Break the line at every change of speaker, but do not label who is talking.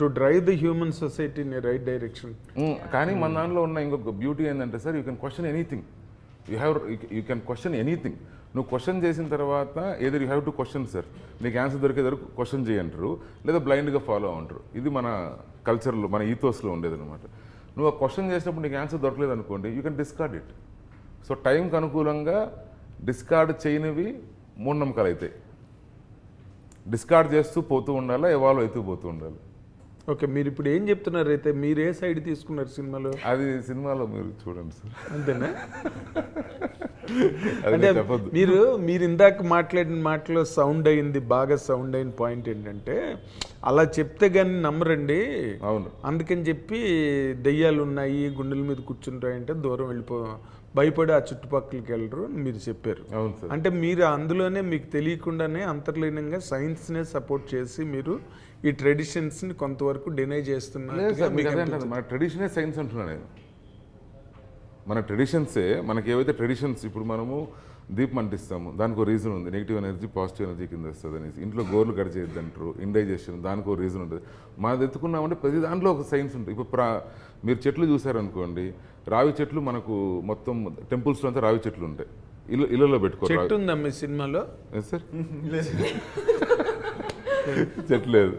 To drive the human society in right direction.
కానీ మన దాంట్లో ఉన్న ఇంకొక బ్యూటీ ఏంటంటే sir, you can question anything. You can question anything. నువ్వు క్వశ్చన్ చేసిన తర్వాత either you have to question sir, నీకు ఆన్సర్ దొరికే వరకు క్వశ్చన్ చేయంటారు, లేదా బ్లైండ్గా ఫాలో అంటారు. ఇది మన కల్చర్లో, మన ఈథోస్లో ఉండేది అనమాట. నువ్వు ఆ క్వశ్చన్ చేసినప్పుడు నీకు ఆన్సర్ దొరకలేదు అనుకోండి, you can discard it. So టైంకి అనుకూలంగా డిస్కార్డ్ చేయనివి మూఢనమ్మకాలు అవుతాయి. డిస్కార్డ్ చేస్తూ పోతూ ఉండాలి, ఎవాల్వ్ అవుతూ పోతూ ఉండాలి.
ఓకే, మీరు ఇప్పుడు ఏం చెప్తున్నారు అయితే, మీరు ఏ సైడ్ తీసుకున్నారు సినిమాలో?
అది సినిమాలో మీరు చూడండి సార్.
అంతేనా?
అది
అంటే
చెప్పొద్దు.
మీరు ఇందాక మాట్లాడిన మాటలో సౌండ్ అయింది, బాగా సౌండ్ అయిన పాయింట్ ఏంటంటే, అలా చెప్తే కానీ నమ్మరండి,
అవును,
అందుకని చెప్పి దెయ్యాలు ఉన్నాయి గుండెల మీద కూర్చుంటాయంటే దూరం భయపడి ఆ చుట్టుపక్కలకి వెళ్ళరు అని మీరు చెప్పారు.
అవును సార్.
అంటే మీరు అందులోనే మీకు తెలియకుండానే అంతర్లీనంగా సైన్స్నే సపోర్ట్ చేసి మీరు ఈ ట్రెడిషన్స్ని కొంతవరకు డినై చేస్తున్నారు.
మన ట్రెడిషనే సైన్స్ అంటున్నా నేను. మన ట్రెడిషన్సే, మనకి ఏవైతే ట్రెడిషన్స్, ఇప్పుడు మనము దీపం అంటిస్తాము, దానికి ఒక రీజన్ ఉంది. నెగిటివ్ ఎనర్జీ పాజిటివ్ ఎనర్జీ కింద వస్తుంది అనేసి. ఇంట్లో గోర్లు కట్ చేయొద్దు అంటారు, ఇండైజెషన్, దానికి ఒక రీజన్ ఉంటుంది. మనది ఎత్తుకున్నామంటే ప్రతి దాంట్లో ఒక సైన్స్ ఉంటుంది. ఇప్పుడు మీరు చెట్లు చూసారనుకోండి, రావి చెట్లు మనకు మొత్తం టెంపుల్స్లో అంతా రావి చెట్లు ఉంటాయి, ఇళ్ళలో పెట్టుకోరు.
చెట్టు ఉందా మీ సినిమాలో?
సార్ చెట్లేదు.